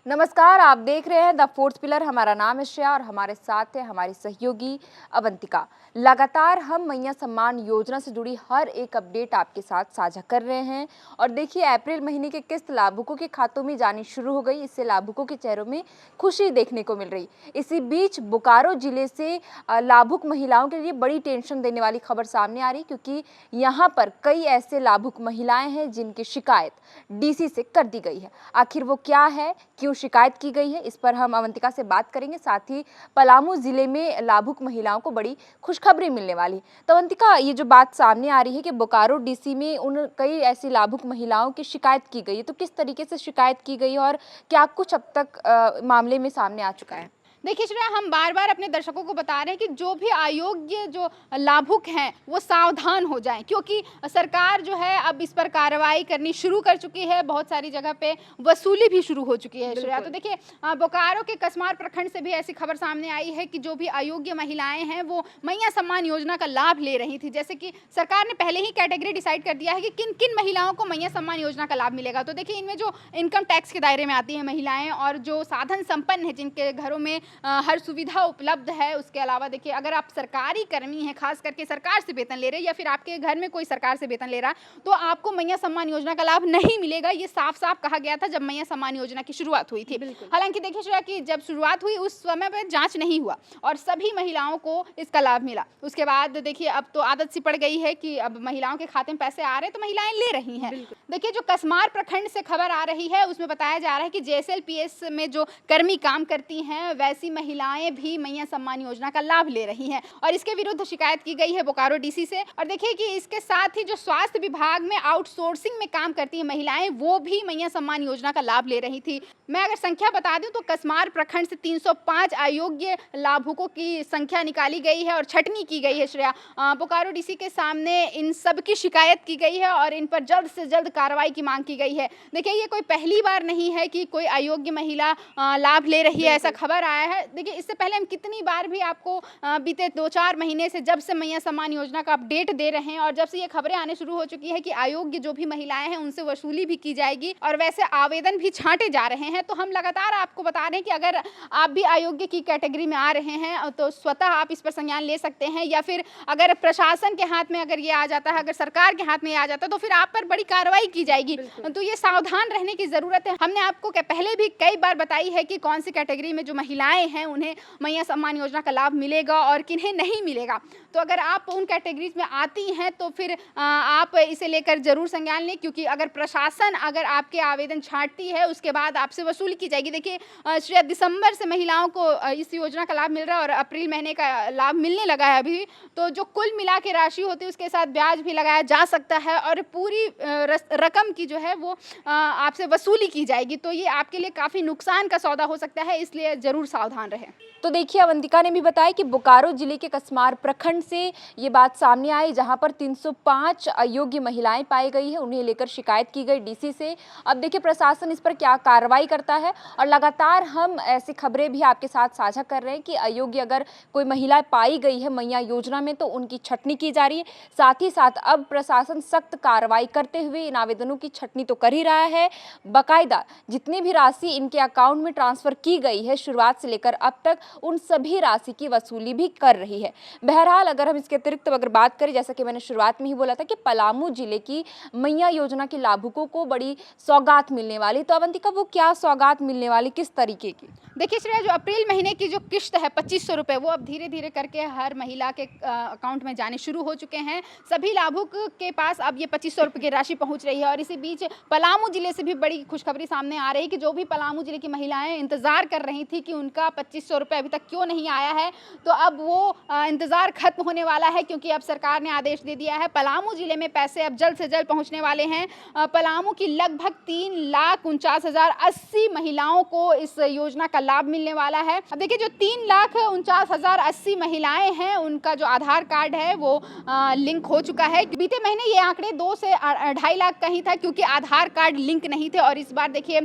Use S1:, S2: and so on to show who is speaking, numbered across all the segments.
S1: नमस्कार, आप देख रहे हैं द फोर्थ पिलर। हमारा नाम है श्रेया और हमारे साथ है हमारी सहयोगी अवंतिका। लगातार हम मैया सम्मान योजना से जुड़ी हर एक अपडेट आपके साथ साझा कर रहे हैं और देखिए अप्रैल महीने की किस्त लाभुकों के खातों में जानी शुरू हो गई। इससे लाभुकों के चेहरों में खुशी देखने को मिल रही। इसी बीच बोकारो जिले से लाभुक महिलाओं के लिए बड़ी टेंशन देने वाली खबर सामने आ रही, क्योंकि यहाँ पर कई ऐसे लाभुक महिलाएं हैं जिनकी शिकायत डीसी से कर दी गई है। आखिर वो क्या है, क्यों शिकायत की गई है, इस पर हम अवंतिका से बात करेंगे। साथ ही पलामू जिले में लाभुक महिलाओं को बड़ी खुशखबरी मिलने वाली। तो अवंतिका, ये जो बात सामने आ रही है कि बोकारो डीसी में उन कई ऐसी लाभुक महिलाओं की शिकायत की गई है, तो किस तरीके से शिकायत की गई और क्या कुछ अब तक मामले में सामने आ चुका है?
S2: देखिए श्रेया, हम बार बार अपने दर्शकों को बता रहे हैं कि जो भी अयोग्य जो लाभुक हैं वो सावधान हो जाएं, क्योंकि सरकार जो है अब इस पर कार्रवाई करनी शुरू कर चुकी है। बहुत सारी जगह पे वसूली भी शुरू हो चुकी है श्रेया। तो देखिए बोकारो के कसमार प्रखंड से भी ऐसी खबर सामने आई है कि जो भी अयोग्य महिलाएं हैं वो मैया सम्मान योजना का लाभ ले रही थी। जैसे कि सरकार ने पहले ही कैटेगरी डिसाइड कर दिया है कि किन किन महिलाओं को मैया सम्मान योजना का लाभ मिलेगा। तो देखिए इनमें जो इनकम टैक्स के दायरे में आती है महिलाएं और जो साधन संपन्न है, जिनके घरों में हर सुविधा उपलब्ध है। उसके अलावा देखिए अगर आप सरकारी कर्मी हैं, खास करके सरकार से वेतन ले रहे हैं या फिर आपके घर में कोई सरकार से वेतन ले रहा है, तो आपको मैया सम्मान योजना का लाभ नहीं मिलेगा। ये साफ साफ कहा गया था जब मैया सम्मान योजना की शुरुआत हुई थी। हालांकि देखिए श्रेया कि जब शुरुआत हुई उस समय पर जांच नहीं हुआ और सभी महिलाओं को इसका लाभ मिला। उसके बाद देखिए अब तो आदत सी पड़ गई है कि अब महिलाओं के खाते में पैसे आ रहे हैं तो महिलाएं ले रही हैं। देखिए जो कसमार प्रखंड से खबर आ रही है उसमें बताया जा रहा है कि जेएसएलपीएस में जो कर्मी काम करती हैं वैसी महिलाएं भी मैया सम्मान योजना का लाभ ले रही हैं और इसके विरुद्ध शिकायत की गई है बोकारो डीसी से। और देखिए कि इसके साथ ही जो स्वास्थ्य विभाग में आउटसोर्सिंग में काम करती हैं महिलाएं, वो भी मैया सम्मान योजना का लाभ ले रही थी। मैं अगर संख्या बता दूं तो कसमार प्रखंड से 305 अयोग्य लाभुकों की संख्या निकाली गई है और छटनी की गई है श्रेया। बोकारो डीसी के सामने इन सब की शिकायत की गई है और इन पर जल्द से जल्द कार्रवाई की मांग की गई है। देखिए ये कोई पहली बार नहीं है कि कोई अयोग्य महिला लाभ ले रही है, ऐसा खबर आया है। देखिए इससे पहले हम कितनी बार भी आपको बीते 2-4 महीने से जब से मैया सम्मान योजना का अपडेट दे रहे हैं और जब से ये खबरें आने शुरू हो चुकी है कि अयोग्य जो भी महिलाएं हैं उनसे वसूली भी की जाएगी और वैसे आवेदन भी छांटे जा रहे हैं, तो हम लगातार आपको बता रहे हैं कि अगर आप भी अयोग्य की कैटेगरी में आ रहे हैं तो स्वतः आप इस पर संज्ञान ले सकते हैं, या फिर अगर प्रशासन के हाथ में अगर ये आ जाता है, अगर सरकार के हाथ में आ जाता है तो फिर आप पर बड़ी कार्रवाई की जाएगी। तो ये सावधान रहने की जरूरत है। हमने आपको पहले भी कई बार बताई है कि कौन सी कैटेगरी में जो महिलाएं हैं उन्हें मैया सम्मान योजना का लाभ मिलेगा और किन्हें नहीं मिलेगा। तो अगर आप उन कैटेगरीज में आती हैं तो फिर आप इसे लेकर जरूर संज्ञान लें, क्योंकि अगर प्रशासन अगर आपके आवेदन छांटती है उसके बाद आपसे वसूली की जाएगी। देखिए शायद दिसंबर से महिलाओं को इस योजना का लाभ मिल रहा है और अप्रैल महीने का लाभ मिलने लगा है अभी, तो जो कुल मिला के राशि होती है उसके साथ ब्याज भी लगाया जा सकता है और पूरी रकम की जो है वो आपसे वसूली की जाएगी। तो ये आपके लिए काफ़ी नुकसान का सौदा हो सकता है, इसलिए ज़रूर सावधान रहें।
S1: तो देखिए अवंतिका ने भी बताया कि बोकारो जिले के कसमार प्रखंड से ये बात सामने आई, जहां पर 305 अयोग्य महिलाएं पाई गई है। उन्हें लेकर शिकायत की गई डीसी से। अब देखिए प्रशासन इस पर क्या कार्रवाई करता है और लगातार हम ऐसी खबरें भी आपके साथ साझा कर रहे हैं कि अयोग्य अगर कोई महिला पाई गई है मैया योजना में तो उनकी छटनी की जा रही है। साथ ही साथ अब प्रशासन सख्त कार्रवाई करते हुए इन आवेदनों की छटनी तो कर ही रहा है, बाकायदा जितनी भी राशि इनके अकाउंट में ट्रांसफर की गई है शुरुआत से लेकर अब तक उन सभी राशि की वसूली भी कर रही है। बहरहाल अगर हम इसके अतिरिक्त अगर बात करें, जैसा कि मैंने शुरुआत में ही बोला था कि पलामू जिले की मैया योजना के लाभुकों को बड़ी सौगात मिलने वाली, तो अवंतिका वो क्या सौगात मिलने वाली, किस तरीके की?
S2: देखिए श्रेया, जो अप्रैल महीने की जो किस्त है 2500 रुपये, वो अब धीरे धीरे करके हर महिला के अकाउंट में जाने शुरू हो चुके हैं। सभी लाभुक के पास अब ये 2500 रुपये की राशि पहुंच रही है और इसी बीच पलामू जिले से भी बड़ी खुशखबरी सामने आ रही है कि जो भी पलामू जिले की महिलाएं इंतजार कर रही थी कि उनका 2500 रुपये अभी तक क्यों नहीं आया है, तो अब वो इंतजार खत्म होने वाला है, क्योंकि अब सरकार ने आदेश दे दिया है। पलामू जिले में पैसे अब जल्द से जल्द पहुंचने वाले हैं। पलामू की लगभग 3,49,080 महिलाओं को इस योजना का लाभ मिलने वाला है। अब देखिए जो 3,49,080 महिलाएं हैं उनका जो आधार कार्ड है वो लिंक हो चुका है। बीते महीने ये आंकड़े 2 से 2.5 लाख का ही था, क्योंकि आधार कार्ड लिंक नहीं थे। और इस बार देखिए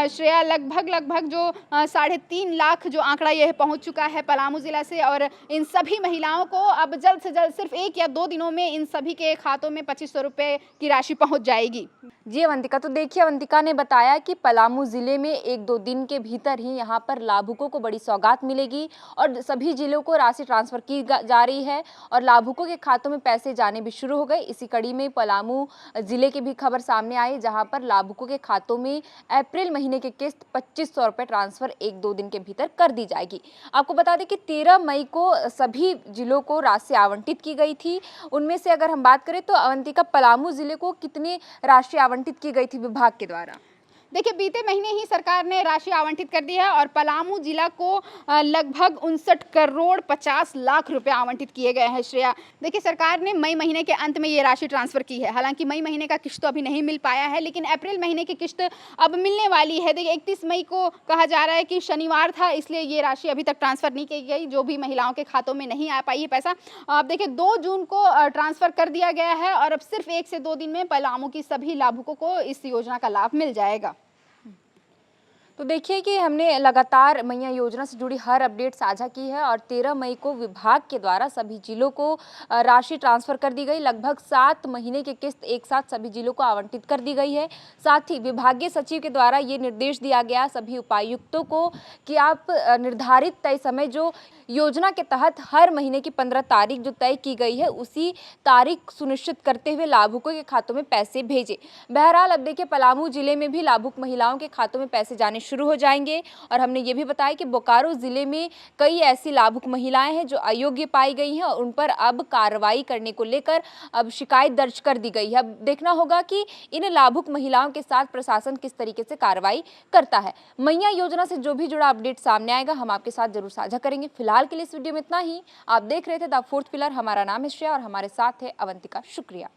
S2: श्रेया लगभग जो 3.5 लाख लाख जो आंकड़ा यह पहुंच चुका है पलामू जिला से, और इन सभी महिलाओं को अब जल्द से जल्द सिर्फ 1 या 2 दिनों में इन सभी के खातों में 2500 रुपए की राशि पहुंच जाएगी।
S1: जी अवंतिका, तो देखिए अवंतिका ने बताया कि पलामू जिले में 1-2 दिन के भीतर ही यहाँ पर लाभुकों को बड़ी सौगात मिलेगी और सभी जिलों को राशि ट्रांसफर की जा रही है और लाभुकों के खातों में पैसे जाने भी शुरू हो गए। इसी कड़ी में पलामू जिले की भी खबर सामने आई, जहाँ पर लाभुकों के खातों में अप्रैल महीने की किस्त 2500 रुपए ट्रांसफर 1-2 दिन के भीतर कर दी जाएगी। आपको बता दें कि 13 मई को सभी जिलों को राशि आवंटित की गई थी। उनमें से अगर हम बात करें तो अवंतिका, पलामू जिले को कितनी राशि आवंटित की गई थी विभाग के द्वारा?
S2: देखिए, बीते महीने ही सरकार ने राशि आवंटित कर दी है और पलामू जिला को लगभग 59 करोड़ 50 लाख रुपए आवंटित किए गए हैं। श्रेया, देखिए सरकार ने मई महीने के अंत में ये राशि ट्रांसफर की है। हालांकि मई महीने का किस्त तो अभी नहीं मिल पाया है, लेकिन अप्रैल महीने की किस्त अब मिलने वाली है। देखिए 31 मई को कहा जा रहा है कि शनिवार था, इसलिए ये राशि अभी तक ट्रांसफर नहीं की गई, जो भी महिलाओं के खातों में नहीं आ पाई है पैसा। अब देखिए 2 जून को ट्रांसफर कर दिया गया है और अब सिर्फ 1 से 2 दिन में पलामू की सभी लाभुकों को इस योजना का लाभ मिल जाएगा।
S1: तो देखिए कि हमने लगातार मैया योजना से जुड़ी हर अपडेट साझा की है और 13 मई को विभाग के द्वारा सभी जिलों को राशि ट्रांसफर कर दी गई। लगभग 7 महीने की किस्त एक साथ सभी जिलों को आवंटित कर दी गई है। साथ ही विभागीय सचिव के द्वारा ये निर्देश दिया गया सभी उपायुक्तों को कि आप निर्धारित तय समय जो योजना के तहत हर महीने की 15 तारीख जो तय की गई है उसी तारीख सुनिश्चित करते हुए लाभुकों के खातों में पैसे भेजें। बहरहाल अब देखिए पलामू जिले में भी लाभुक महिलाओं के खातों में पैसे जाने शुरू हो जाएंगे और हमने ये भी बताया कि बोकारो जिले में कई ऐसी लाभुक महिलाएं हैं जो अयोग्य पाई गई हैं और उन पर अब कार्रवाई करने को लेकर अब शिकायत दर्ज कर दी गई है। अब देखना होगा कि इन लाभुक महिलाओं के साथ प्रशासन किस तरीके से कार्रवाई करता है। मैया योजना से जो भी जुड़ा अपडेट सामने आएगा हम आपके साथ जरूर साझा करेंगे। फिलहाल के लिए इस वीडियो में इतना ही। आप देख रहे थे द फोर्थ पिलर। हमारा नाम है श्रेया और हमारे साथ है अवंतिका। शुक्रिया।